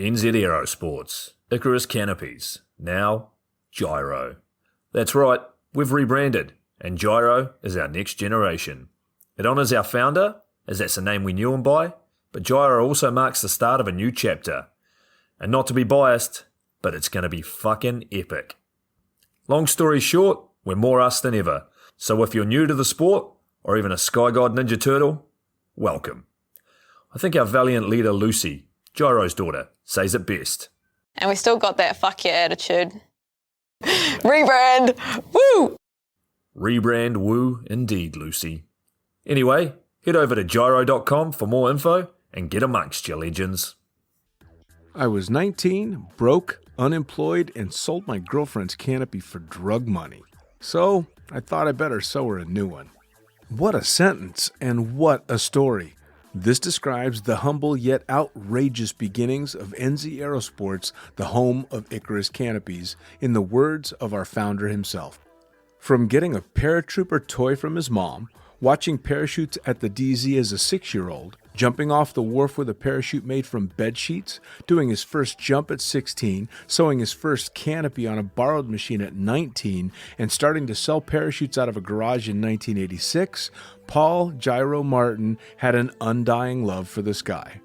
NZ Aerosports, Icarus Canopies, now JYRO. That's right, we've rebranded, and JYRO is our next generation. It honours our founder, as that's the name we knew him by, but JYRO also marks the start of a new chapter. And not to be biased, but it's going to be fucking epic. Long story short, we're more us than ever, so if you're new to the sport, or even a Sky God Ninja Turtle, welcome. I think our valiant leader Lucy, JYRO's daughter, says it best. And we still got that fuck yeah attitude. Rebrand! Woo! Rebrand woo indeed, Lucy. Anyway, head over to JYRO.com for more info and get amongst you legends. I was 19, broke, unemployed, and sold my girlfriend's canopy for drug money. So I thought I better sew her a new one. What a sentence, and what a story. This describes the humble yet outrageous beginnings of NZ Aerosports, the home of Icarus Canopies, in the words of our founder himself. From getting a paratrooper toy from his mom, watching parachutes at the DZ as a 6-year-old, jumping off the wharf with a parachute made from bed sheets, doing his first jump at 16, sewing his first canopy on a borrowed machine at 19, and starting to sell parachutes out of a garage in 1986, Paul JYRO Martin had an undying love for the sky.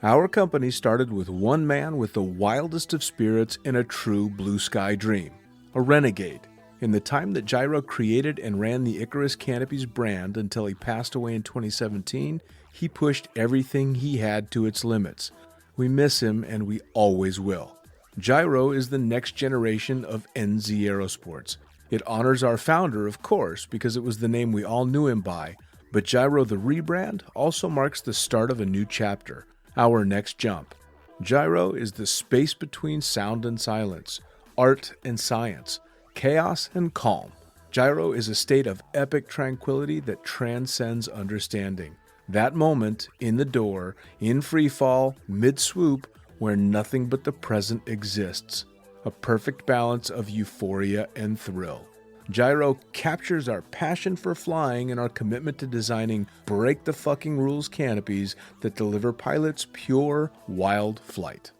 Our company started with one man with the wildest of spirits and a true blue sky dream, a renegade. In the time that JYRO created and ran the Icarus Canopies brand until he passed away in 2017, he pushed everything he had to its limits. We miss him, and we always will. JYRO is the next generation of NZ Aerosports. It honors our founder, of course, because it was the name we all knew him by, but JYRO the rebrand also marks the start of a new chapter, our next jump. JYRO is the space between sound and silence, art and science, chaos and calm. JYRO is a state of epic tranquility that transcends understanding. That moment, in the door, in free fall, mid-swoop, where nothing but the present exists. A perfect balance of euphoria and thrill. JYRO captures our passion for flying and our commitment to designing break-the-fucking-rules canopies that deliver pilots pure, wild flight.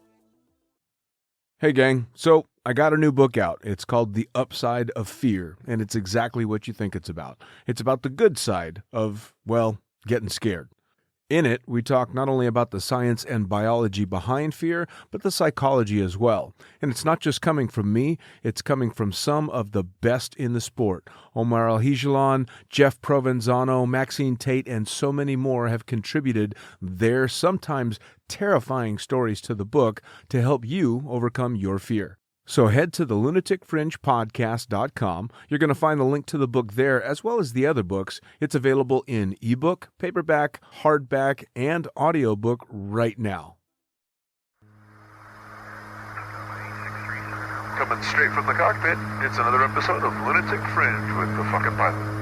Hey gang, so I got a new book out. It's called The Upside of Fear, and it's exactly what you think it's about. It's about the good side of, well, getting scared. In it, we talk not only about the science and biology behind fear, but the psychology as well. And it's not just coming from me, it's coming from some of the best in the sport. Omar Alhigelan, Jeff Provenzano, Maxine Tate, and so many more have contributed their sometimes terrifying stories to the book to help you overcome your fear. So head to the lunaticfringepodcast.com. You're going to find the link to the book there, as well as the other books. It's available in ebook, paperback, hardback, and audiobook right now. Coming straight from the cockpit, it's another episode of Lunatic Fringe with the fucking pilot.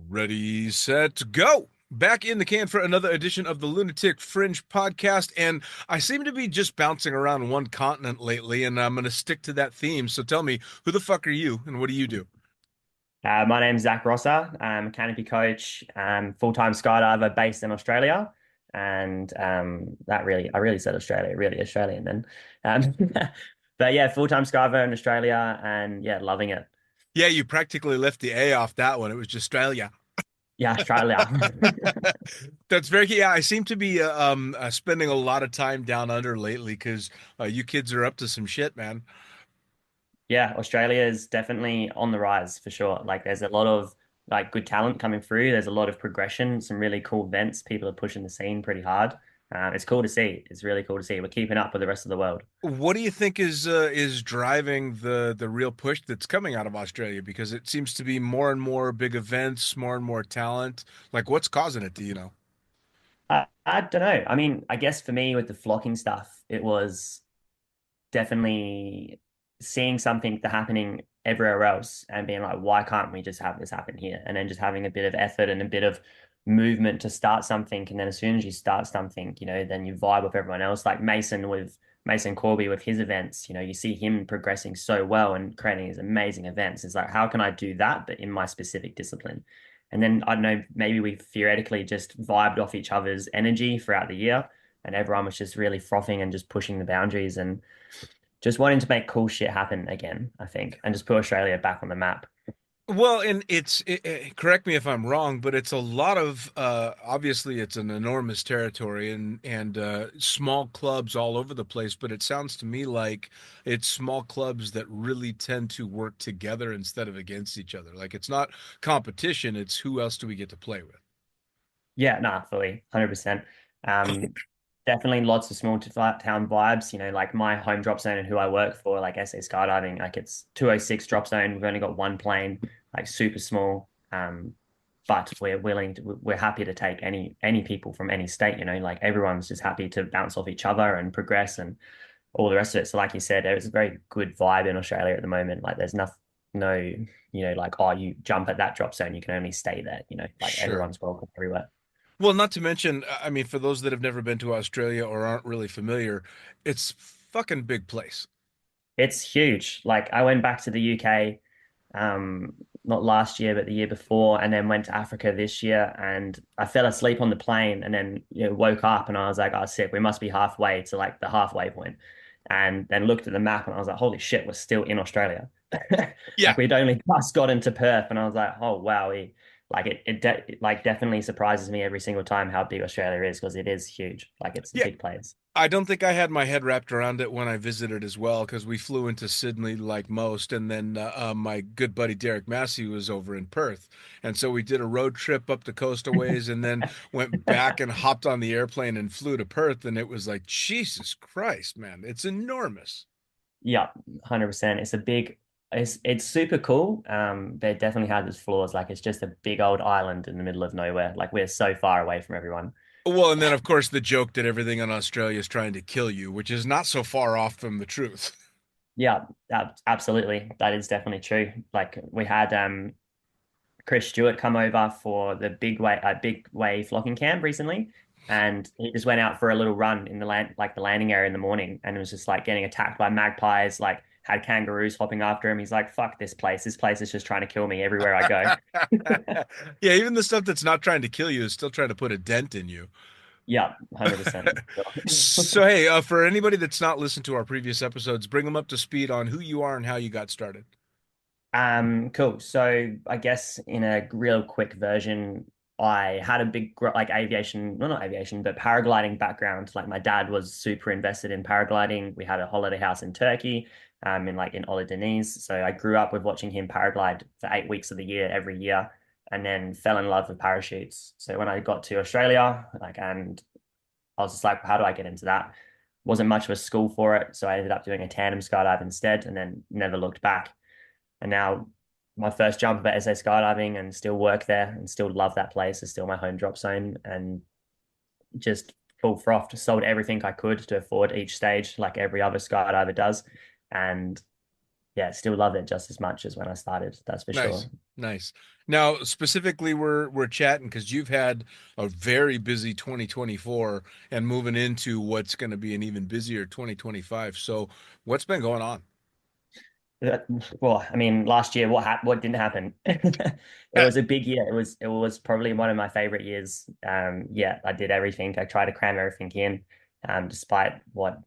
Ready, set, go! Back in the can for another edition of the Lunatic Fringe podcast, and I seem to be just bouncing around one continent lately, and I'm going to stick to that theme. So tell me, who the fuck are you, and what do you do? My name's Zack Rosser. I'm a canopy coach, full-time skydiver based in Australia, and I really said Australia, really Australian then. But yeah, full-time skydiver in Australia, and yeah, loving it. Yeah, you practically left the A off that one. It was just Australia. Yeah, Australia. That's very, yeah, I seem to be spending a lot of time down under lately because you kids are up to some shit, man. Yeah, Australia is definitely on the rise for sure. Like there's a lot of like good talent coming through. There's a lot of progression, some really cool events. People are pushing the scene pretty hard. It's cool to see. It's really cool to see. We're keeping up with the rest of the world. What do you think is driving the real push that's coming out of Australia? Because it seems to be more and more big events, more and more talent. Like, what's causing it? Do you know? I don't know. I mean, I guess for me with the flocking stuff, it was definitely seeing something happening everywhere else and being like, why can't we just have this happen here? And then just having a bit of effort and a bit of movement to start something. And then as soon as you start something, you know, then you vibe with everyone else. Like Mason with Mason Corby with his events, you see him progressing so well and creating these amazing events. It's like, how can I do that, but in my specific discipline? And then I don't know, maybe we theoretically just vibed off each other's energy throughout the year, and everyone was just really frothing and just pushing the boundaries and just wanting to make cool shit happen again, I think, and just put Australia back on the map. Well, and correct me if I'm wrong, but it's a lot of obviously it's an enormous territory and small clubs all over the place, but it sounds to me like it's small clubs that really tend to work together instead of against each other. Like it's not competition, it's who else do we get to play with. Yeah, nah, fully, 100%. Um, Definitely lots of small town vibes, like my home drop zone and who I work for, like SA Skydiving, like it's 206 drop zone. We've only got one plane, like super small. But we're happy to take any people from any state, like everyone's just happy to bounce off each other and progress and all the rest of it. So like you said, there's a very good vibe in Australia at the moment. Like there's no, like, oh, you jump at that drop zone, you can only stay there, like Sure. everyone's welcome everywhere. Well, not to mention, I mean, for those that have never been to Australia or aren't really familiar, it's fucking big place. It's huge. Like I went back to the UK, not last year, but the year before, and then went to Africa this year. And I fell asleep on the plane, and then woke up, and I was like, "Oh, sick. We must be halfway to like the halfway point." And then looked at the map, and I was like, "Holy shit, we're still in Australia." Yeah. Like we'd only just got into Perth, and I was like, "Oh wow." Like it definitely surprises me every single time how big Australia is because it is huge. Like it's a Yeah. big place. I don't think I had my head wrapped around it when I visited as well, because we flew into Sydney like most, and then my good buddy Derek Massey was over in Perth, and so we did a road trip up the coast a ways, and then went back and hopped on the airplane and flew to Perth, and it was like Jesus Christ, man, it's enormous. Yeah, 100%. It's super cool. But it definitely has its flaws. Like it's just a big old island in the middle of nowhere. Like we're so far away from everyone. Well, and then of course the joke that everything in Australia is trying to kill you, which is not so far off from the truth. Yeah, absolutely. That is definitely true. Like we had Chris Stewart come over for the big wave flocking camp recently, and he just went out for a little run in the landing area in the morning, and it was just like getting attacked by magpies, like had kangaroos hopping after him. He's like, "Fuck this place! This place is just trying to kill me everywhere I go." Yeah, even the stuff that's not trying to kill you is still trying to put a dent in you. Yeah, 100%. So, hey, for anybody that's not listened to our previous episodes, bring them up to speed on who you are and how you got started. Cool. So I guess in a real quick version, I had a big like aviation, well, not aviation, but paragliding background. Like my dad was super invested in paragliding. We had a holiday house in Turkey, in Ola Deniz. So I grew up with watching him paraglide for 8 weeks of the year every year, and then fell in love with parachutes. So when I got to Australia, and I was just like, how do I get into that? Wasn't much of a school for it, so I ended up doing a tandem skydive instead, and then never looked back. And now my first jump at SA Skydiving and still work there and still love that place. It's still my home drop zone and just full frothed, sold everything I could to afford each stage like every other skydiver does. And yeah, still love it just as much as when I started, that's for sure. Nice, nice. Now, specifically, we're chatting because you've had a very busy 2024 and moving into what's going to be an even busier 2025. So, what's been going on? Well, I mean, last year, what didn't happen? It was a big year. It was probably one of my favorite years. Yeah, I did everything. I tried to cram everything in. Despite what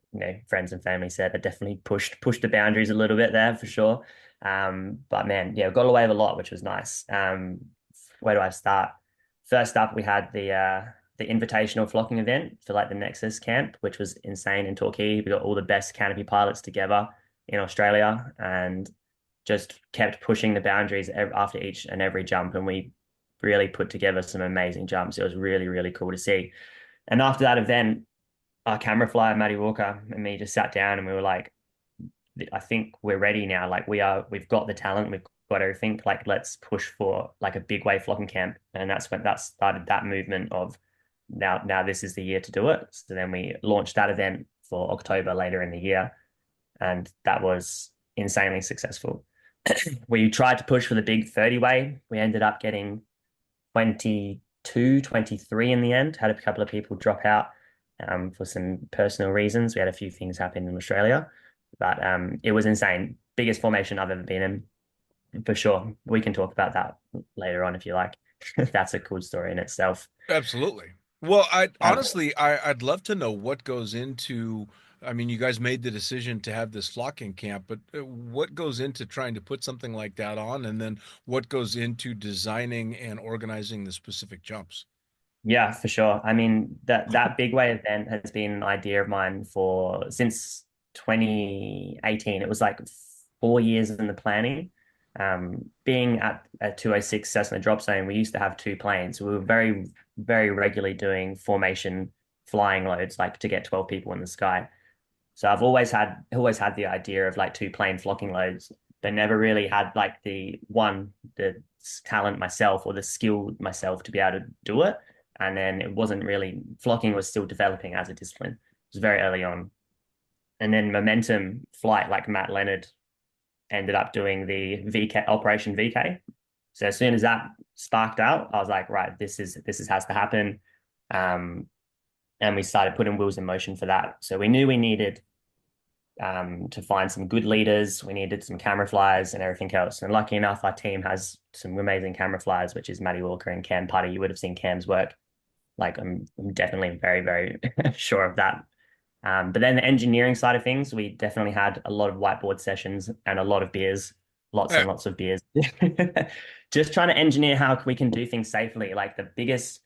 friends and family said, I definitely pushed the boundaries a little bit there for sure. But man, yeah, got away with a lot, which was nice. Where do I start? First up, we had the invitational flocking event for like the Nexus camp, which was insane in Torquay. We got all the best Canopy pilots together in Australia and just kept pushing the boundaries after each and every jump. And we really put together some amazing jumps. It was really, really cool to see. And after that event, our camera flyer, Matty Walker, and me just sat down and we were like, I think we're ready now. Like we've got the talent, we've got everything. Like let's push for like a big wave flocking camp. And that's when that started that movement of now this is the year to do it. So then we launched that event for October later in the year. And that was insanely successful. We tried to push for the big 30 way. We ended up getting 22, 23 in the end, had a couple of people drop out. for some personal reasons. We had a few things happen in Australia, but it was insane. Biggest formation I've ever been in, for sure. We can talk about that later on if you like. That's a cool story in itself. Absolutely. Well, I Um, honestly, I'd love to know what goes into. I mean, you guys made the decision to have this flocking camp, but what goes into trying to put something like that on, and then what goes into designing and organizing the specific jumps? Yeah, for sure. I mean, that big way event has been an idea of mine for since 2018. It was like 4 years in the planning. Being at a 206 Cessna drop zone, we used to have two planes. We were very, very regularly doing formation flying loads, like to get 12 people in the sky. So I've always had the idea of like two plane flocking loads, but never really had like the talent myself or the skill myself to be able to do it. And then it wasn't really flocking was still developing as a discipline. It was very early on. And then momentum flight, like Matt Leonard ended up doing the VK Operation VK. So as soon as that sparked out, I was like, right, this is has to happen. And we started putting wheels in motion for that. So we knew we needed to find some good leaders. We needed some camera flyers and everything else. And lucky enough, our team has some amazing camera flyers, which is Matty Walker and Cam Putty. You would have seen Cam's work. Like I'm definitely very, very sure of that. But then the engineering side of things, we definitely had a lot of whiteboard sessions and a lot of beers, lots Eh, and lots of beers. Just trying to engineer how we can do things safely. Like the biggest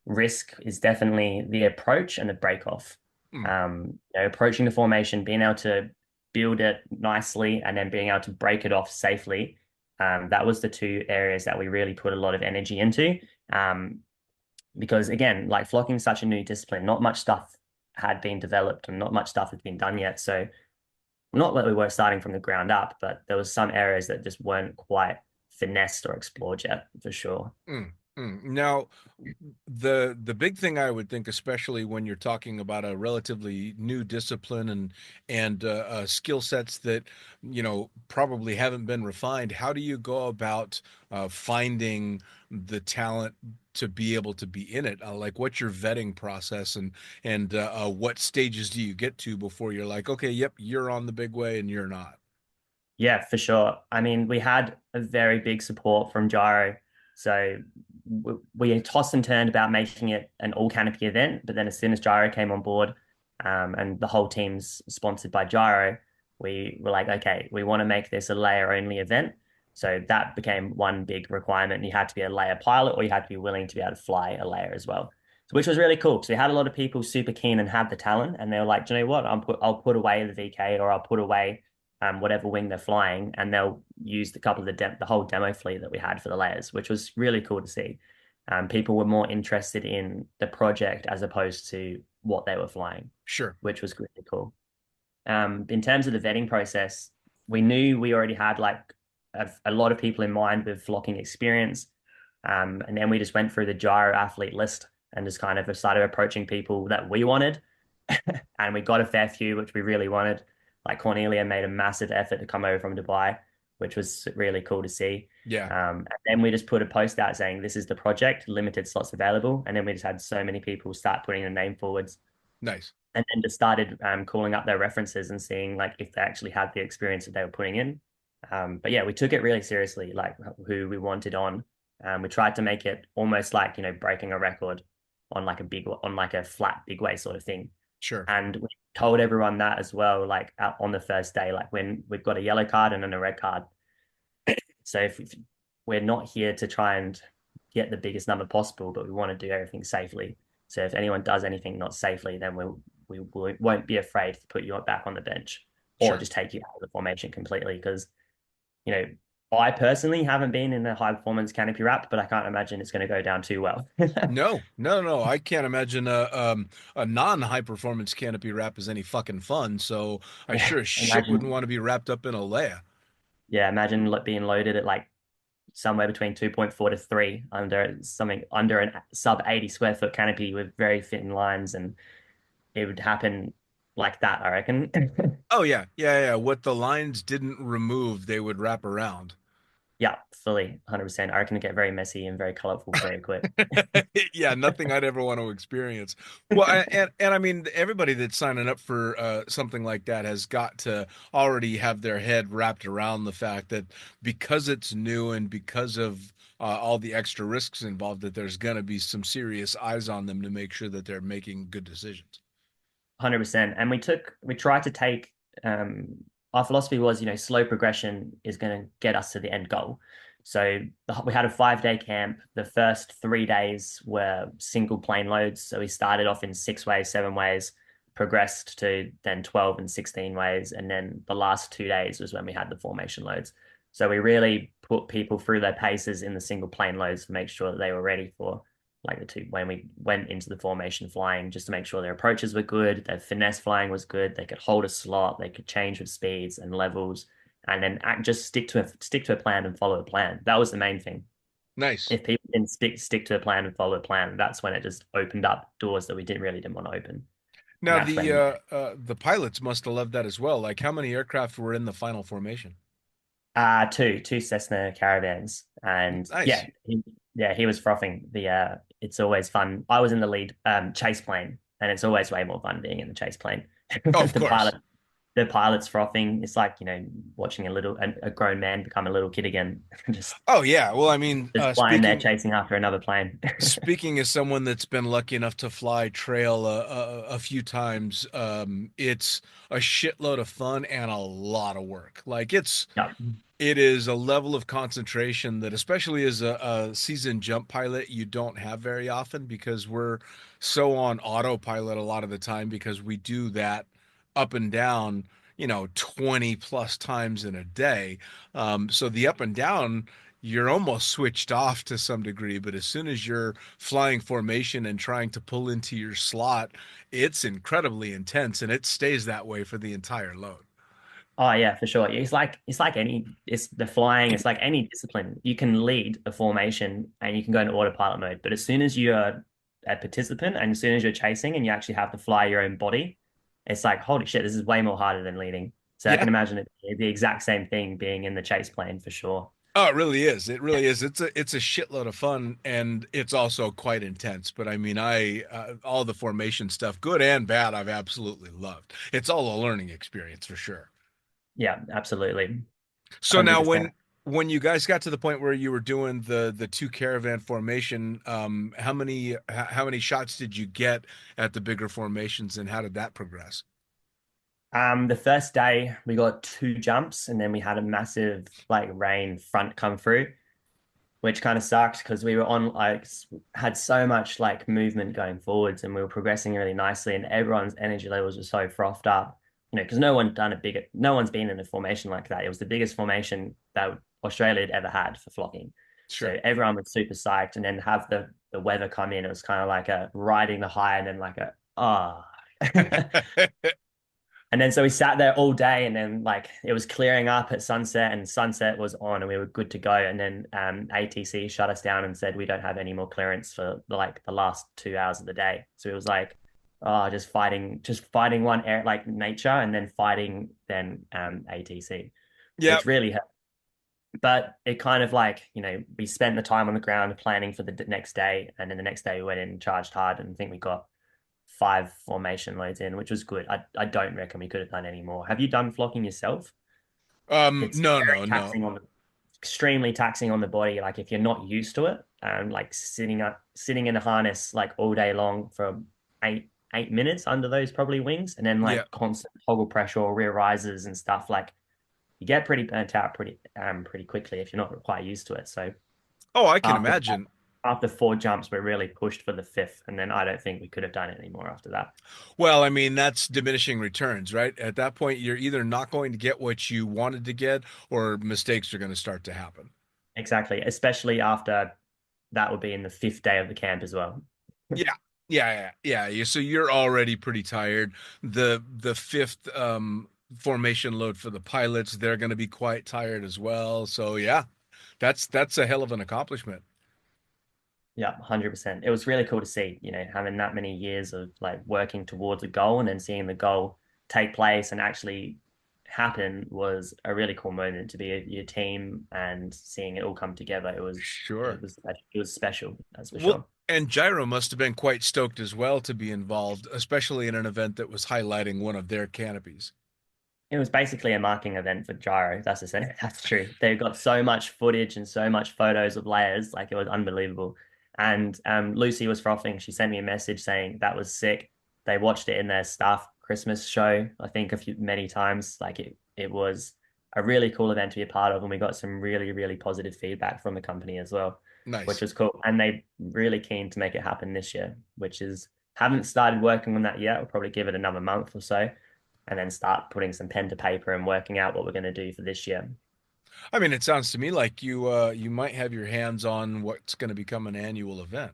risk is definitely the approach and the break off. mm, Approaching the formation, being able to build it nicely, and then being able to break it off safely. That was the two areas that we really put a lot of energy into. Because again, like flocking is such a new discipline, not much stuff had been developed and not much stuff had been done yet. So not that we were starting from the ground up, but there was some areas that just weren't quite finessed or explored yet, for sure. mm, Now, the big thing I would think, especially when you're talking about a relatively new discipline and skill sets that probably haven't been refined, how do you go about finding the talent to be able to be in it? Like, what's your vetting process, and what stages do you get to before you're like, okay, yep, you're on the big way, and you're not? Yeah, for sure. I mean, we had a very big support from JYRO. So we tossed and turned about making it an all canopy event. But then as soon as JYRO came on board, and the whole team's sponsored by JYRO, we were like, okay, we want to make this a layer only event. So that became one big requirement. You had to be a layer pilot, or you had to be willing to be able to fly a layer as well. So, which was really cool. So we had a lot of people super keen and had the talent, and they were like, do you know what? I'll put away the VK, or I'll put away whatever wing they're flying, and they'll use the couple of the whole demo fleet that we had for the layers, which was really cool to see. People were more interested in the project as opposed to what they were flying, Sure. which was really cool. In terms of the vetting process, we knew we already had like a lot of people in mind with flocking experience. And then we just went through the gyro athlete list and just kind of started approaching people that we wanted. And we got a fair few, which we really wanted. Like Cornelia made a massive effort to come over from Dubai, which was really cool to see. Yeah. And then we just put a post out saying, this is the project, limited slots available. And then we just had so many people start putting their name forwards, Nice. and then just started calling up their references and seeing like if they actually had the experience that they were putting in. But yeah, we took it really seriously, like who we wanted on. We tried to make it almost like, breaking a record on like a flat big way sort of thing. Sure. And we told everyone that as well, like on the first day, like when we've got a yellow card and then a red card. So if we're not here to try and get the biggest number possible, but we want to do everything safely. So if anyone does anything not safely, then we won't be afraid to put you back on the bench, or Sure. just take you out of the formation completely. Because, you know, I personally haven't been in a high performance canopy wrap, but I can't imagine it's going to go down too well. No, no, no. I can't imagine a non-high performance canopy wrap is any fucking fun. So I Yeah, sure as shit wouldn't imagine, want to be wrapped up in a Leia. yeah, imagine being loaded at like somewhere between 2.4 to 3 under a sub 80 square foot canopy with very thin lines, and it would happen like that, I reckon. Oh yeah, yeah, yeah. What the lines didn't remove, they would wrap around. Yeah, fully 100%. I reckon it get very messy and very colorful very quick. Yeah, nothing I'd ever want to experience. Well, and I mean, everybody that's signing up for something like that has got to already have their head wrapped around the fact that because it's new and because of all the extra risks involved, that there's going to be some serious eyes on them to make sure that they're making good decisions. 100%. And we tried to take, our philosophy was, slow progression is going to get us to the end goal. So we had a 5-day camp. The first 3 days were single plane loads. So we started off in 6 ways, 7 ways, progressed to then 12 and 16 ways. And then the last 2 days was when we had the formation loads. So we really put people through their paces in the single plane loads to make sure that they were ready for like the two when we went into the formation flying, just to make sure their approaches were good, their finesse flying was good, they could hold a slot, they could change with speeds and levels, and then just stick to a plan and follow a plan. That was the main thing. Nice. If people didn't stick to a plan and follow a plan, that's when it just opened up doors that we didn't really didn't want to open. And Now that's when the pilots must have loved that as well. Like, how many aircraft were in the final formation? two Cessna Caravans, and Nice. he was frothing. It's always fun. I was in the lead chase plane, and it's always way more fun being in the chase plane. Oh, of The course. pilot's frothing. It's like, watching a grown man become a little kid again, just Oh yeah. Well, I mean, flying there chasing after another plane. speaking as someone that's been lucky enough to fly trail a few times, it's a shitload of fun and a lot of work. Like Yeah. it is a level of concentration that, especially as a seasoned jump pilot, you don't have very often because we're so on autopilot a lot of the time because we do that up and down, 20 plus times in a day. So the up and down, you're almost switched off to some degree, but as soon as you're flying formation and trying to pull into your slot, it's incredibly intense and it stays that way for the entire load. Oh yeah, for sure. It's the flying, it's like any discipline. You can lead a formation and you can go into autopilot mode, but as soon as you're a participant and as soon as you're chasing and you actually have to fly your own body, it's like, holy shit, this is way more harder than leading. So I Yeah. can imagine it the exact same thing being in the chase plane for sure. Oh, it really is. It really is. It's a shitload of fun and it's also quite intense. But I mean, I all the formation stuff, good and bad, I've absolutely loved. It's all a learning experience for sure. Yeah, absolutely. So now 100%. when you guys got to the point where you were doing the two caravan formation, how many shots did you get at the bigger formations and how did that progress? The first day we got 2 jumps and then we had a massive like rain front come through, which kind of sucked because we were on had so much like movement going forwards and we were progressing really nicely and everyone's energy levels were so frothed up, because no one's been in a formation like that. It was the biggest formation that Australia had ever had for flocking. Sure. So everyone was super psyched and then have the weather come in. It was kind of like a riding the high and then like a And then so we sat there all day and then like it was clearing up at sunset and sunset was on and we were good to go. And then ATC shut us down and said we don't have any more clearance for like the last 2 hours of the day. So it was like, just fighting one air like nature and then fighting then ATC, Yeah. which really hurt. But it kind of like, we spent the time on the ground planning for the next day. And then the next day we went in and charged hard and I think we got 5 formation loads in, which was good. I don't reckon we could have done any more. Have you done flocking yourself? It's No, very no, no. taxing extremely taxing on the body. Like if you're not used to it, like sitting in a harness like all day long for 8 minutes under those probably wings, and then Yeah. like constant toggle pressure or rear rises and stuff. Like you get pretty burnt out pretty quickly if you're not quite used to it. So Oh, I can after that, imagine. after 4 jumps, we really pushed for the fifth, and then I don't think we could have done it anymore after that. Well, I mean, that's diminishing returns, right? At that point, you're either not going to get what you wanted to get or mistakes are going to start to happen. Exactly, especially after that would be in the fifth day of the camp as well. Yeah. So you're already pretty tired. The fifth formation load for the pilots, they're going to be quite tired as well. So yeah, that's a hell of an accomplishment. Yeah, 100%. It was really cool to see, having that many years of like working towards a goal and then seeing the goal take place and actually happen was a really cool moment to be your team and seeing it all come together. Sure. It was special, that's for Well, sure. and Gyro must have been quite stoked as well to be involved, especially in an event that was highlighting one of their canopies. It was basically a marketing event for Gyro. That's true. They got so much footage and so much photos of layers, like it was unbelievable. And Lucy was frothing. She sent me a message saying that was sick. They watched it in their staff Christmas show, I think many times. Like it was a really cool event to be a part of, and we got some really, really positive feedback from the company as well, which Nice. was cool. And they really keen to make it happen this year, which is haven't started working on that yet. We'll probably give it another month or so and then start putting some pen to paper and working out what we're going to do for this year. I mean, it sounds to me like you might have your hands on what's going to become an annual event.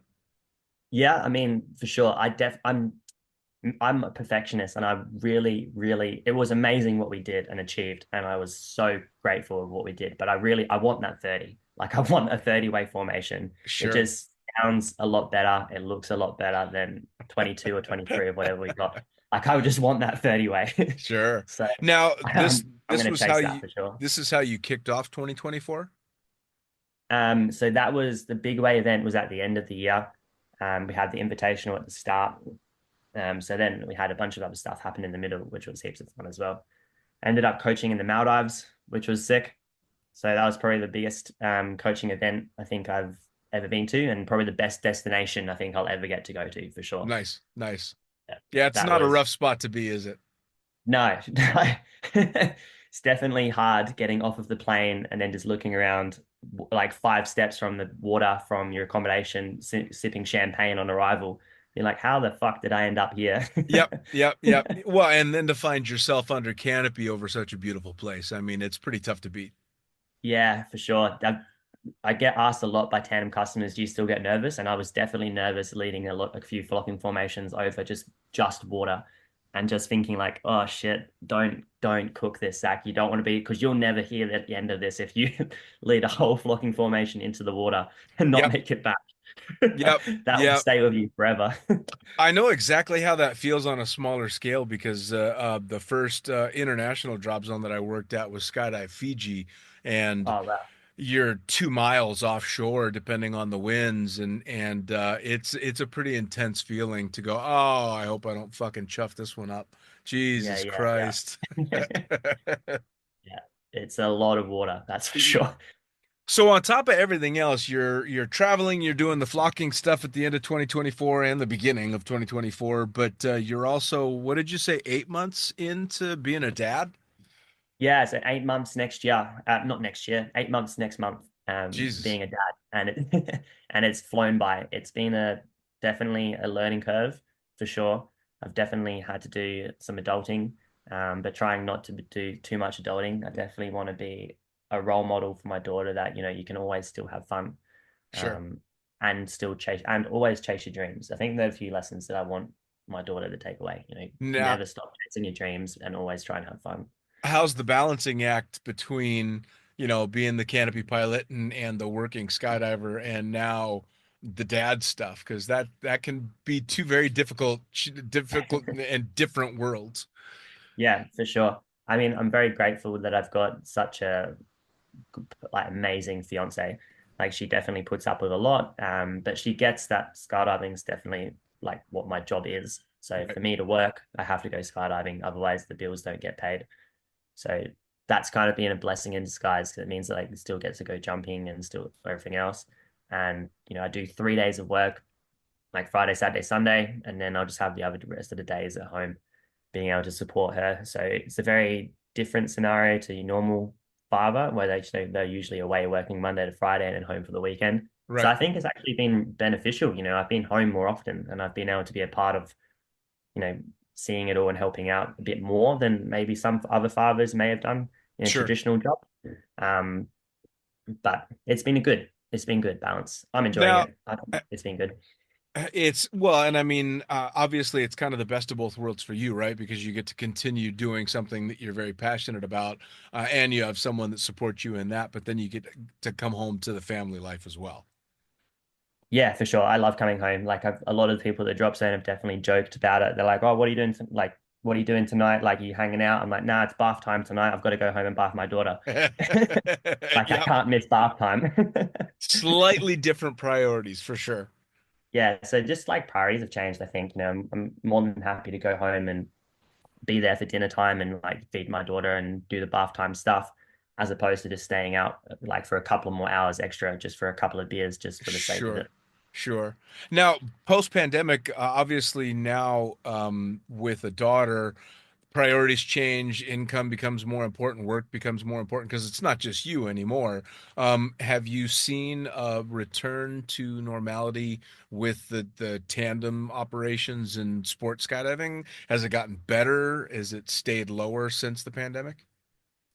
Yeah, I mean, for sure. I'm a perfectionist and I really, really, it was amazing what we did and achieved. And I was so grateful of what we did. But I want that 30. Like I want a 30-way formation. It Sure. just sounds a lot better. It looks a lot better than 22 or 23 or whatever we got. Like I would just want that 30-way. Sure. So Now, this I'm this going to was how chase that you for sure. this is how you kicked off 2024? So that was the big way event was at the end of the year. We had the invitational at the start. So then we had a bunch of other stuff happen in the middle, which was heaps of fun as well. Ended up coaching in the Maldives, which was sick. So that was probably the biggest coaching event I think I've ever been to, and probably the best destination I think I'll ever get to go to for sure. Nice, nice. Yeah, Yeah, it's that not a was rough spot to be, is it? no, it's definitely hard getting off of the plane and then just looking around like 5 steps from the water from your accommodation, sipping champagne on arrival. You're like, how the fuck did I end up here? Yep, yep, yep. Well, and then to find yourself under canopy over such a beautiful place. I mean, it's pretty tough to beat. Yeah, for sure. I get asked a lot by tandem customers, do you still get nervous? And I was definitely nervous leading a few flocking formations over just water and just thinking like, oh shit, don't cook this, Zach. You don't want to be, because you'll never hear at the end of this if you lead a whole flocking formation into the water and not Yep, make it back. yep, That will yep. stay with you forever. I know exactly how that feels on a smaller scale because the first international drop zone that I worked at was Skydive Fiji, and Oh, wow. you're 2 miles offshore depending on the winds, and it's a pretty intense feeling to go, oh, I hope I don't fucking chuff this one up. Yeah, Jesus yeah, Christ. yeah. Yeah. It's a lot of water, that's for sure. So on top of everything else, you're traveling, you're doing the flocking stuff at the end of 2024 and the beginning of 2024, but you're also, what did you say, 8 months into being a dad? Yeah, so 8 months next year. Not next year, 8 months next month. Jesus. Being a dad, and and it's flown by. It's been a definitely a learning curve for sure. I've definitely had to do some adulting, but trying not to do too much adulting. I definitely want to be a role model for my daughter that you can always still have fun, Sure. um, and still chase and always chase your dreams. I think there are a few lessons that I want my daughter to take away. Now, Never stop chasing your dreams and always try and have fun. how's the balancing act between, being the canopy pilot and the working skydiver and now the dad stuff? Because that can be two very difficult and different worlds. Yeah, for sure. I mean, I'm very grateful that I've got such a like amazing fiance. Like she definitely puts up with a lot, but she gets that skydiving is definitely like what my job is. So Right. for me to work, I have to go skydiving. Otherwise, the bills don't get paid. So that's kind of been a blessing in disguise because it means that I still get to go jumping and still everything else. And I do 3 days of work, like Friday, Saturday, Sunday, and then I'll just have the other rest of the days at home being able to support her. So it's a very different scenario to your normal father, where they're usually away working Monday to Friday and then home for the weekend. So Right. I think it's actually been beneficial. I've been home more often and I've been able to be a part of, you know, seeing it all and helping out a bit more than maybe some other fathers may have done in a Sure. traditional job. Um, but it's been good balance. I'm enjoying Now, it. It's been good. it's well, and I mean, obviously, it's kind of the best of both worlds for you, right? Because you get to continue doing something that you're very passionate about, and you have someone that supports you in that, but then you get to come home to the family life as well. Yeah, for sure. I love coming home. Like a lot of the people that drop zone have definitely joked about it. They're like, "Oh, what are you doing?" Like what are you doing tonight? Like, are you hanging out? I'm like, nah, it's bath time tonight. I've got to go home and bath my daughter. Like, I Yep. can't miss bath time. Slightly different priorities for sure. Yeah, so just like priorities have changed, I think. I'm more than happy to go home and be there for dinner time and like feed my daughter and do the bath time stuff, as opposed to just staying out like for a couple of more hours extra just for a couple of beers just for the sake of Sure. it. Sure. Now, post-pandemic, obviously now with a daughter, priorities change, income becomes more important, work becomes more important because it's not just you anymore. Have you seen a return to normality with the tandem operations and sports skydiving? Has it gotten better? Has it stayed lower since the pandemic?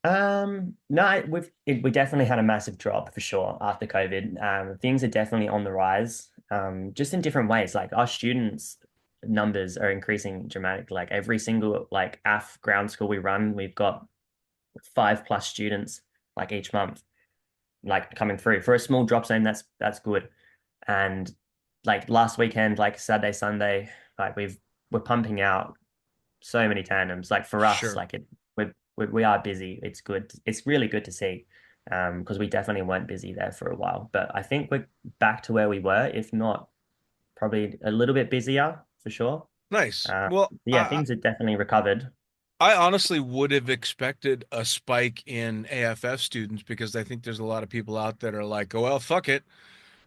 No, we definitely had a massive drop for sure after COVID. Things are definitely on the rise. Just in different ways. Like our students' numbers are increasing dramatically. Like every single like AF ground school we run, we've got 5+ students like each month, like coming through. For a small drop zone, that's good. And like last weekend, like Saturday, Sunday, like we're pumping out so many tandems. Like for us, Sure. like we are busy. It's good. It's really good to see, because we definitely weren't busy there for a while. But I think we're back to where we were, if not probably a little bit busier for sure. Nice. Uh, Well, yeah, things are definitely recovered. I honestly would have expected a spike in AFF students because I think there's a lot of people out that are like, oh, well, fuck it.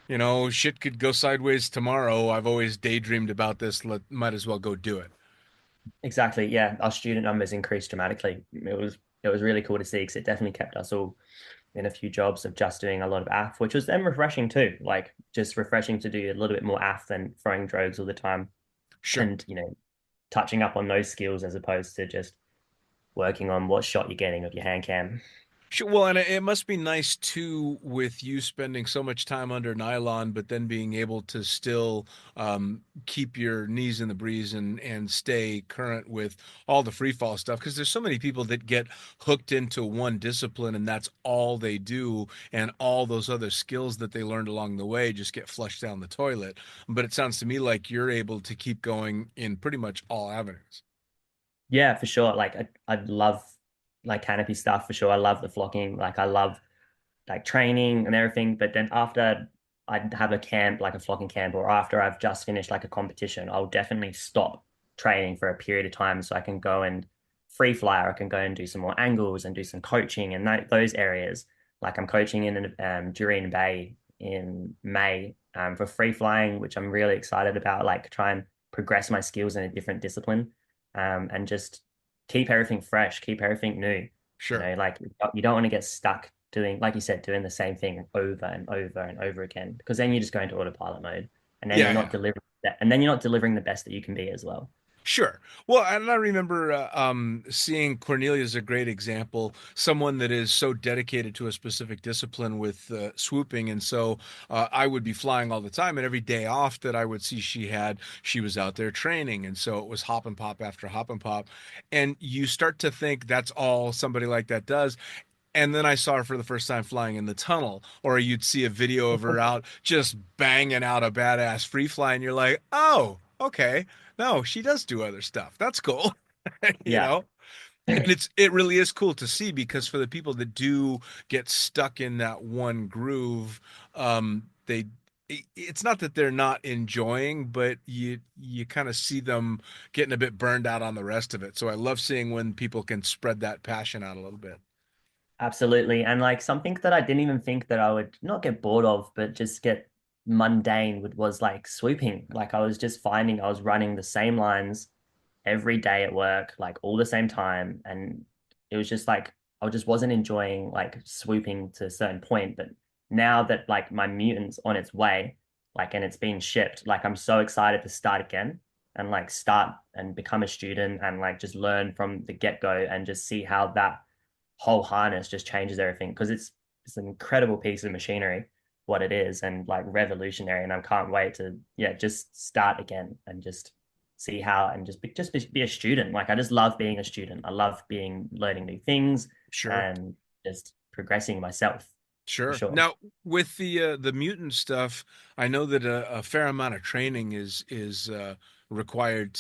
You know, shit could go sideways tomorrow. I've always daydreamed about this. Might as well go do it. Exactly. Yeah, our student numbers increased dramatically. It was really cool to see because it definitely kept us all in a few jobs of just doing a lot of AF, which was then refreshing too. Like just refreshing to do a little bit more AF than throwing drogues all the time, Sure. and touching up on those skills as opposed to just working on what shot you're getting of your hand cam. Sure. Well, and it must be nice too with you spending so much time under nylon, but then being able to still keep your knees in the breeze and stay current with all the free fall stuff. Because there's so many people that get hooked into one discipline and that's all they do, and all those other skills that they learned along the way just get flushed down the toilet. But it sounds to me like you're able to keep going in pretty much all avenues. Yeah, for sure. Like I love like canopy stuff for sure. I love the flocking. Like I love like training and everything. But then after I'd have a camp, like a flocking camp, or after I've just finished like a competition, I'll definitely stop training for a period of time so I can go and free fly. Or I can go and do some more angles and do some coaching and those areas. Like I'm coaching in Doreen Bay in May, for free flying, which I'm really excited about. Like try and progress my skills in a different discipline, and just keep everything fresh, keep everything new. Sure. Like you don't want to get stuck doing, like you said, doing the same thing over and over and over again, because then you just go into autopilot mode, and then Yeah, you're not yeah. delivering that, and then you're not delivering the best that you can be as well. Sure. Well, and I remember seeing Cornelia as a great example, someone that is so dedicated to a specific discipline with swooping. And so I would be flying all the time, and every day off that I would see she was out there training. And so it was hop and pop after hop and pop. And you start to think that's all somebody like that does. And then I saw her for the first time flying in the tunnel, or you'd see a video of her out just banging out a badass free fly, and you're like, oh, okay. No, she does do other stuff. That's cool. you Yeah, know? And it really is cool to see because for the people that do get stuck in that one groove, they it's not that they're not enjoying, but you kind of see them getting a bit burned out on the rest of it. So I love seeing when people can spread that passion out a little bit. absolutely. And like something that I didn't even think that I would not get bored of, but just get mundane was like swooping. Like I was just finding I was running the same lines every day at work, like all the same time. And it was just like, I just wasn't enjoying like swooping to a certain point. But now that like my mutant's on its way, like, and it's being shipped, like I'm so excited to start again and like start and become a student and like just learn from the get-go and just see how that whole harness just changes everything. Because it's an incredible piece of machinery, what it is, and like revolutionary. And I can't wait to, yeah, just start again and just see how, and just be a student. Like I just love being a student. I love being learning new things Sure. and just progressing myself for Sure. sure. Now, with the mutant stuff, I know that a fair amount of training is required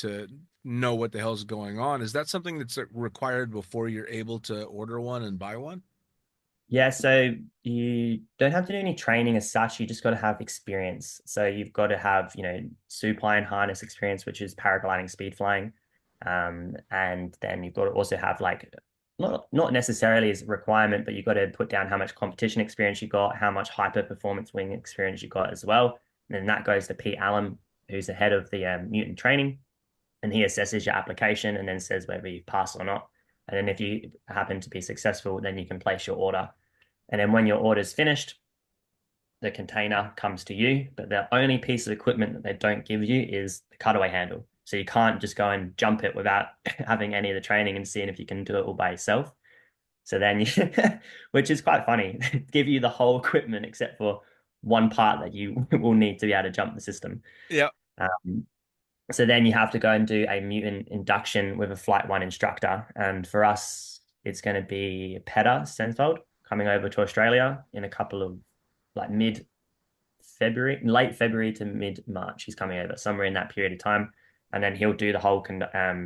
know what the hell's going on. Is that something that's required before you're able to order one and buy one? Yeah, so you don't have to do any training as such. You just got to have experience. So you've got to have, supine harness experience, which is paragliding, speed flying. And then you've got to also have like not necessarily as a requirement, but you've got to put down how much competition experience you got, how much hyper performance wing experience you got as well. And then that goes to Pete Allen, who's the head of the Mutant training, and he assesses your application and then says whether you pass or not. And then if you happen to be successful, then you can place your order. And then when your order's finished, the container comes to you. But the only piece of equipment that they don't give you is the cutaway handle. So you can't just go and jump it without having any of the training and seeing if you can do it all by yourself. So then which is quite funny, give you the whole equipment except for one part that you will need to be able to jump the system. Yeah. So then you have to go and do a mutant induction with a Flight 1 instructor. And for us, it's going to be Petter Senfold coming over to Australia in a couple of like mid-February, late February to mid-March. He's coming over somewhere in that period of time. And then he'll do the whole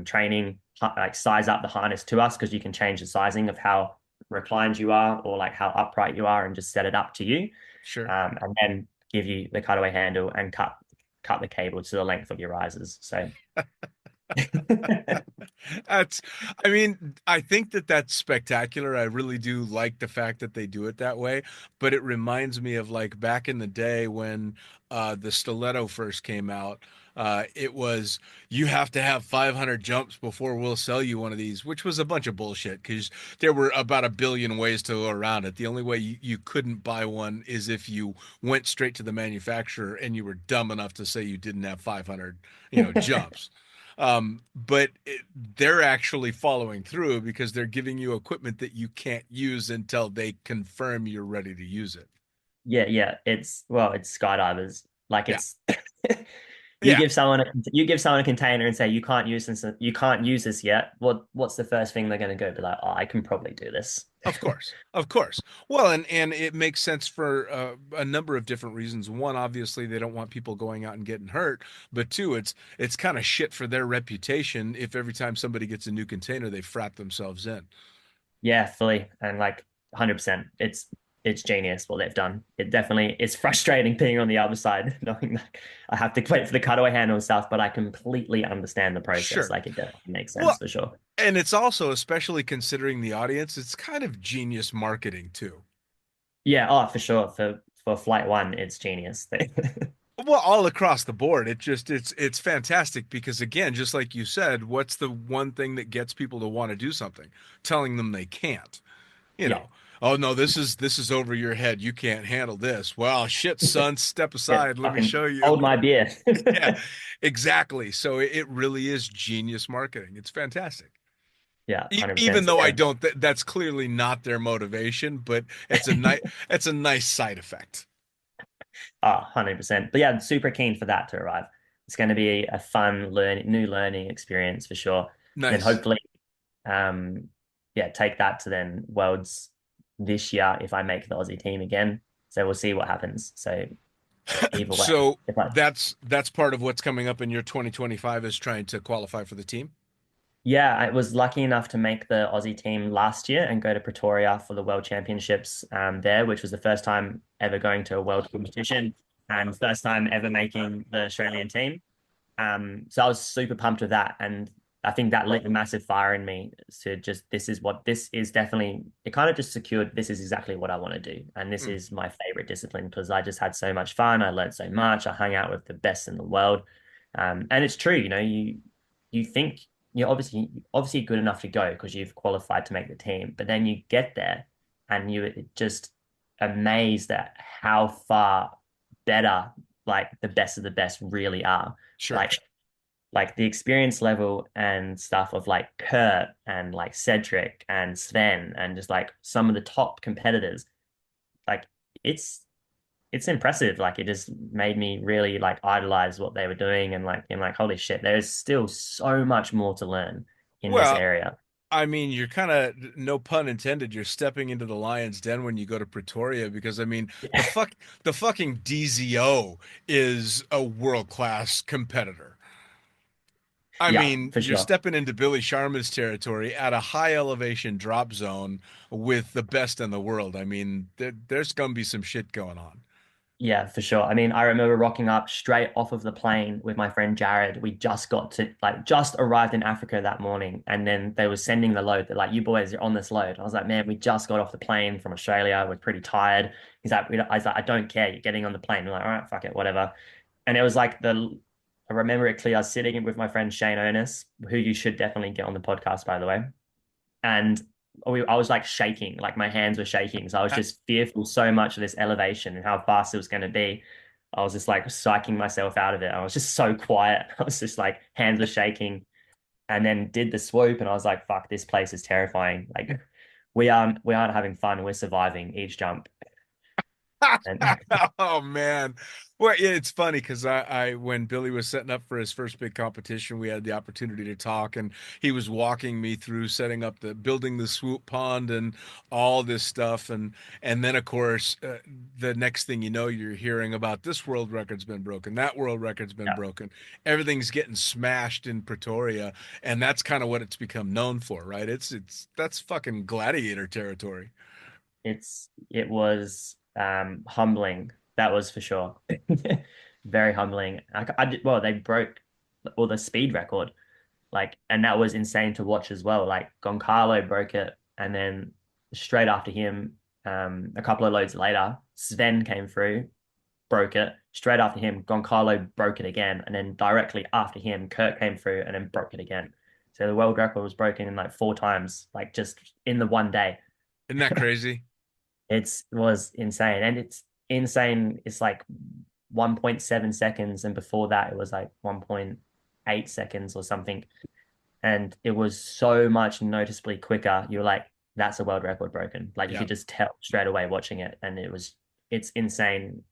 training, like size up the harness to us, because you can change the sizing of how reclined you are or like how upright you are and just set it up to you. Sure. And then give you the cutaway handle and cut the cable to the length of your risers. So I mean, I think that that's spectacular. I really do like the fact that they do it that way, but it reminds me of like back in the day when the stiletto first came out. It was, you have to have 500 jumps before we'll sell you one of these, which was a bunch of bullshit because there were about a billion ways to go around it. The only way you couldn't buy one is if you went straight to the manufacturer and you were dumb enough to say you didn't have 500, jumps. But they're actually following through because they're giving you equipment that you can't use until they confirm you're ready to use it. yeah, it's skydivers. Like Yeah. it's Yeah. you give someone a container and say you can't use this yet. What's the first thing they're going to go be like? Oh, I can probably do this. Of course, of course. Well, and it makes sense for a number of different reasons. One, obviously, they don't want people going out and getting hurt. But two, it's kind of shit for their reputation if every time somebody gets a new container, they frap themselves in. Yeah, fully, and like 100%. It's genius what they've done. It definitely it's frustrating being on the other side, knowing that I have to wait for the cutaway handle and stuff, but I completely understand the process. Sure. Like it definitely makes sense Well, for sure. and it's also, especially considering the audience, it's kind of genius marketing too. Yeah, oh, for sure. For Flight 1, it's genius. Well, all across the board, it's fantastic because again, just like you said, what's the one thing that gets people to want to do something? Telling them they can't. You Yeah. know, oh no, this is over your head. You can't handle this. Well, shit, son, step Yeah, aside. Let me fucking show you. hold my beer. Yeah, exactly. So it really is genius marketing. It's fantastic. Yeah, 100%. Even though I don't, that's clearly not their motivation, but it's a nice, it's a nice side effect. Oh, 100%. But yeah, super keen for that to arrive. It's going to be a fun new learning experience for sure. And Nice. hopefully, take that to then Worlds this year if I make the Aussie team again. So we'll see what happens. So either way, So if I, that's part of what's coming up in your 2025 is trying to qualify for the team. yeah, I was lucky enough to make the Aussie team last year and go to Pretoria for the World Championships there, which was the first time ever going to a world competition and first time ever making the Australian team. So I was super pumped with that. And I think that lit a massive fire in me to just, this is definitely, it kind of just secured, this is exactly what I want to do. And this is my favorite discipline because I just had so much fun. I learned so much. I hung out with the best in the world. And it's true, you think you're obviously good enough to go because you've qualified to make the team, but then you get there and you're just amazed at how far better like the best of the best really are. Sure. Like the experience level and stuff of like Kurt and like Cedric and Sven and just like some of the top competitors, like it's impressive. Like it just made me really like idolize what they were doing and like holy shit, there's still so much more to learn in this Well, area. I mean, you're kind of, no pun intended, you're stepping into the lion's den when you go to Pretoria because I mean, the fucking DZO is a world-class competitor. I Yeah, mean, for you're sure. stepping into Billy Sharman's territory at a high elevation drop zone with the best in the world. I mean, there's gonna be some shit going on. Yeah, for sure. I mean, I remember rocking up straight off of the plane with my friend Jared. We just got to like just arrived in Africa that morning, and then they were sending the load. They're like, "You boys, you're on this load." I was like, "Man, we just got off the plane from Australia. We're pretty tired." I was like, "I don't care. You're getting on the plane." I'm like, "All right, fuck it, whatever." And it was like I remember it clear. I was sitting with my friend Shane Onus, who you should definitely get on the podcast, by the way. And I was like shaking, like my hands were shaking. So I was just fearful so much of this elevation and how fast it was going to be. I was just like psyching myself out of it. I was just so quiet. I was just like hands were shaking, and then did the swoop, and I was like, "Fuck, this place is terrifying." Like we aren't having fun. We're surviving each jump, and Oh man. Well, yeah, it's funny because when Billy was setting up for his first big competition, we had the opportunity to talk, and he was walking me through setting up building the swoop pond and all this stuff, and then of course the next thing you know, you're hearing about this world record's been broken, that world record's been yeah, broken, everything's getting smashed in Pretoria, and that's kind of what it's become known for, right? It's that's fucking gladiator territory. it was humbling. That was for sure. Very humbling. Well, they broke the speed record. Like, and that was insane to watch as well. Like Goncalo broke it, and then straight after him, a couple of loads later, Sven came through, broke it. Straight after him, Goncalo broke it again, and then directly after him, Kurt came through and then broke it again. So the world record was broken in like 4 times, like just in the one day. Isn't that crazy? It was insane, and it's insane. It's like 1.7 seconds, and before that, it was like 1.8 seconds or something, and it was so much noticeably quicker. You're like, that's a world record broken. Like you Yeah. could just tell straight away watching it, and it's insane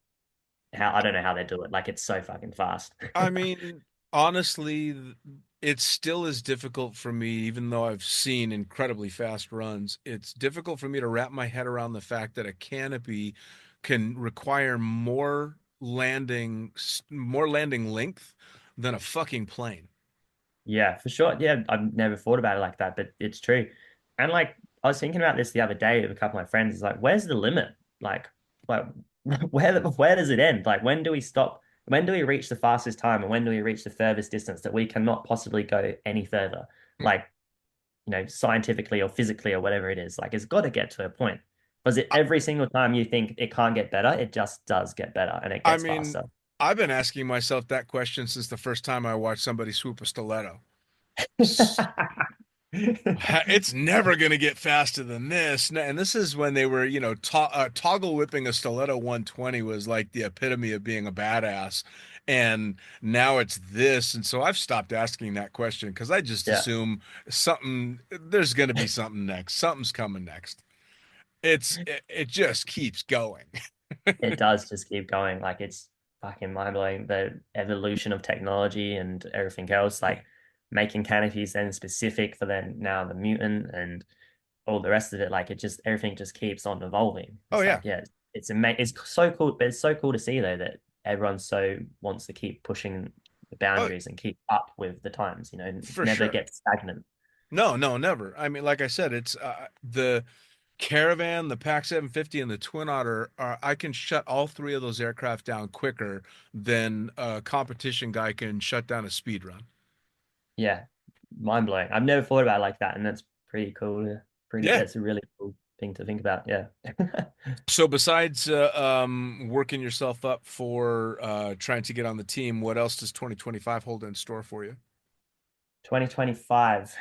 how I don't know how they do it. Like it's so fucking fast. I mean, honestly, it still is difficult for me, even though I've seen incredibly fast runs. It's difficult for me to wrap my head around the fact that a canopy can require more landing length than a fucking plane. Yeah, for sure. Yeah, I've never thought about it like that, but it's true. And like I was thinking about this the other day with a couple of my friends. It's like, where's the limit? Like where does it end? Like when do we stop? When do we reach the fastest time, and when do we reach the furthest distance that we cannot possibly go any further? Like, scientifically or physically or whatever it is. Like it's got to get to a point. Because every single time you think it can't get better, it just does get better and it I gets mean, faster. I've been asking myself that question since the first time I watched somebody swoop a stiletto. It's never going to get faster than this. And this is when they were, toggle whipping a stiletto 120 was like the epitome of being a badass. And now it's this. And so I've stopped asking that question because I just Yeah, assume there's going to be something next. Something's coming next. It just keeps going. it does just keep going. Like it's fucking mind blowing. The evolution of technology and everything else, like making canopies then specific for then now the mutant and all the rest of it. Like everything just keeps on evolving. Oh, It's yeah, like, yeah, it's amazing. It's so cool, but it's so cool to see though that everyone so wants to keep pushing the oh, boundaries and keep up with the times, for never sure. get stagnant. No, no, never. I mean, like I said, it's the Caravan, the Pac 750, and the Twin Otter are, I can shut all three of those aircraft down quicker than a competition guy can shut down a speed run. Yeah, mind blowing. I've never thought about it like that, and that's pretty cool. Yeah. That's a really cool thing to think about. Yeah. So besides working yourself up for trying to get on the team, what else does 2025 hold in store for you? 2025.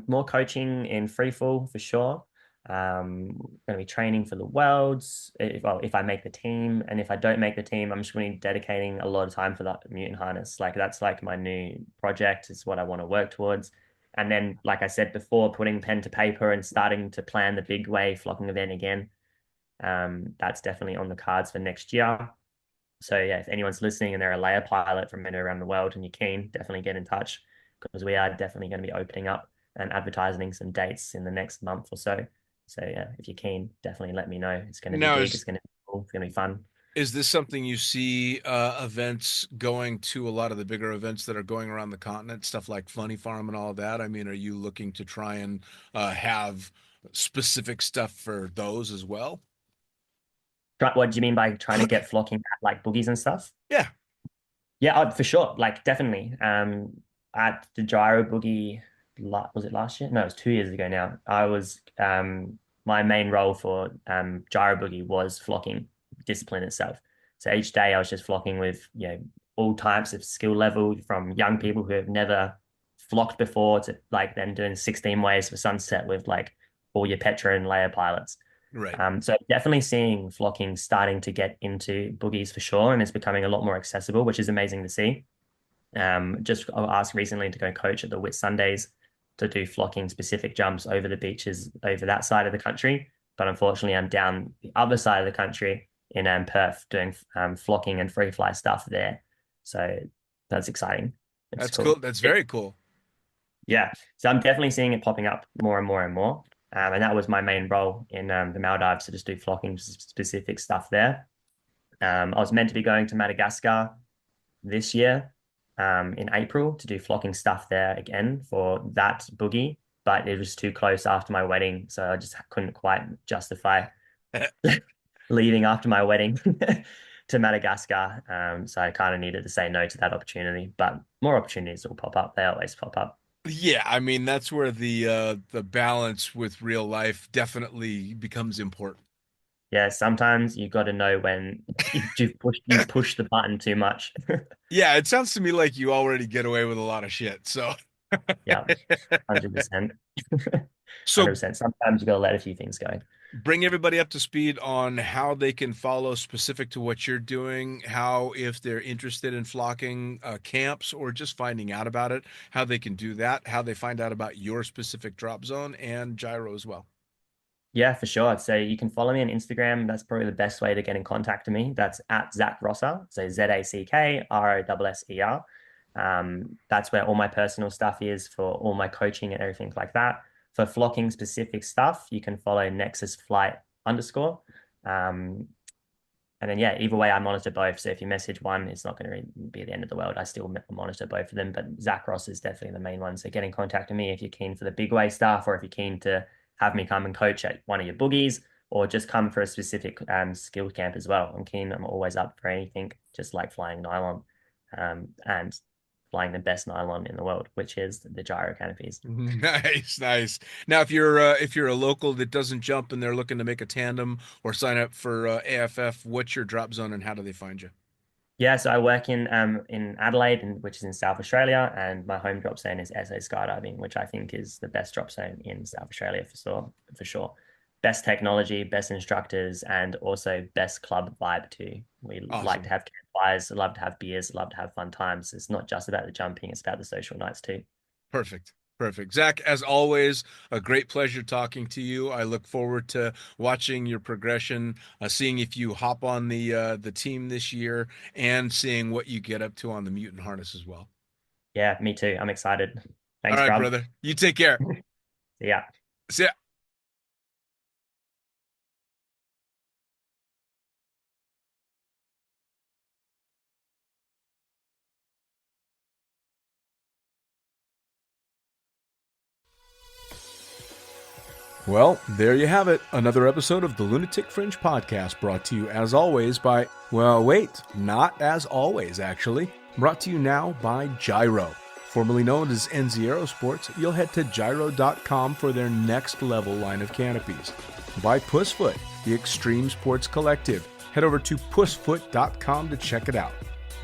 More coaching in free fall for sure. Going to be training for the worlds. If I make the team, and if I don't make the team, I'm just going to be dedicating a lot of time for that mutant harness. Like that's like my new project. It's what I want to work towards. And then, like I said before, putting pen to paper and starting to plan the big wave flocking event again. That's definitely on the cards for next year. So yeah, if anyone's listening and they're a layer pilot from anywhere around the world and you're keen, definitely get in touch because we are definitely going to be opening up and advertising some dates in the next month or so. So yeah, if you're keen, definitely let me know. It's going to be Now big. is It's going to be cool. It's going to be fun. Is this something you see events going to, a lot of the bigger events that are going around the continent, stuff like Funny Farm and all of that? I mean, are you looking to try and have specific stuff for those as well? What do you mean by trying to get flocking at like boogies and stuff? Yeah. Yeah, for sure. Like definitely. At the gyro boogie, was it last year? No, it was 2 years ago now. I was my main role for gyro boogie was flocking discipline itself. So each day I was just flocking with all types of skill level, from young people who have never flocked before to like then doing 16 ways for sunset with like all your Petra and layer pilots. Right. So definitely seeing flocking starting to get into boogies for sure, and it's becoming a lot more accessible, which is amazing to see. Just I was asked recently to go coach at the Whit Sundays to do flocking specific jumps over the beaches over that side of the country. But unfortunately, I'm down the other side of the country in Perth doing flocking and free fly stuff there. So that's exciting. That's cool. That's very cool. Yeah. So I'm definitely seeing it popping up more and more and more. And that was my main role in the Maldives, to just do flocking specific stuff there. I was meant to be going to Madagascar this year in April to do flocking stuff there again for that boogie, but it was too close after my wedding, so I just couldn't quite justify leaving after my wedding to Madagascar. So I kind of needed to say no to that opportunity, but more opportunities will pop up. They always pop up. Yeah, I mean that's where the balance with real life definitely becomes important. Yeah, sometimes you got to know when you push the button too much. Yeah, it sounds to me like you already get away with a lot of shit. So Yeah, 100%. So 100%. Sometimes you got to let a few things go. bring everybody up to speed on how they can follow specific to what you're doing, how, if they're interested in flocking camps or just finding out about it, how they can do that, how they find out about your specific drop zone and gyro as well. Yeah, for sure. So you can follow me on Instagram. That's probably the best way to get in contact with me. That's at Zack Rosser. So ZackRosser. That's where all my personal stuff is for all my coaching and everything like that. For flocking specific stuff, you can follow Nexus Flight _. And then, yeah, either way, I monitor both. So if you message one, it's not going to be the end of the world. I still monitor both of them, but Zack Ross is definitely the main one. So get in contact with me if you're keen for the big way stuff, or if you're keen to have me come and coach at one of your boogies, or just come for a specific skill camp as well. I'm always up for anything, just like flying nylon and flying the best nylon in the world, which is the gyro canopies. Nice. Now, if you're a local that doesn't jump and they're looking to make a tandem or sign up for AFF, what's your drop zone and how do they find you? Yeah, so I work in Adelaide, which is in South Australia, and my home drop zone is SA Skydiving, which I think is the best drop zone in South Australia for sure. Best technology, best instructors, and also best club vibe too. We Awesome. like to have campfires, love to have beers, love to have fun times. It's not just about the jumping, it's about the social nights too. Perfect. Zack, as always, a great pleasure talking to you. I look forward to watching your progression, seeing if you hop on the team this year, and seeing what you get up to on the mutant harness as well. Yeah, me too. I'm excited. Thanks, All right, Rob. brother. You take care. See ya. See ya. Well, there you have it. Another episode of the Lunatic Fringe podcast, brought to you as always by, well, wait, not as always, actually. Brought to you now by JYRO. Formerly known as JYRO Sports, you'll head to JYRO.com for their next level line of canopies. By Pussfoot, the extreme sports collective. Head over to pussfoot.com to check it out.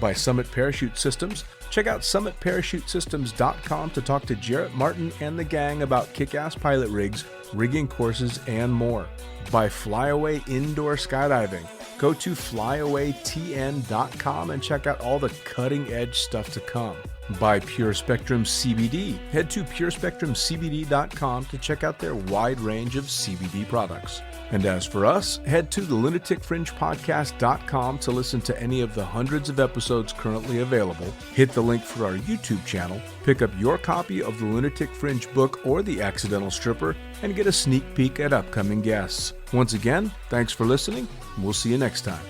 By Summit Parachute Systems, check out summitparachutesystems.com to talk to Jarrett Martin and the gang about kick-ass pilot rigs, rigging courses, and more. By Flyaway Indoor Skydiving, go to flyawaytn.com and check out all the cutting-edge stuff to come. By Pure Spectrum CBD, head to purespectrumcbd.com to check out their wide range of CBD products. And as for us, head to the lunaticfringepodcast.com to listen to any of the hundreds of episodes currently available, hit the link for our YouTube channel, pick up your copy of the Lunatic Fringe book or The Accidental Stripper, and get a sneak peek at upcoming guests. Once again, thanks for listening, and we'll see you next time.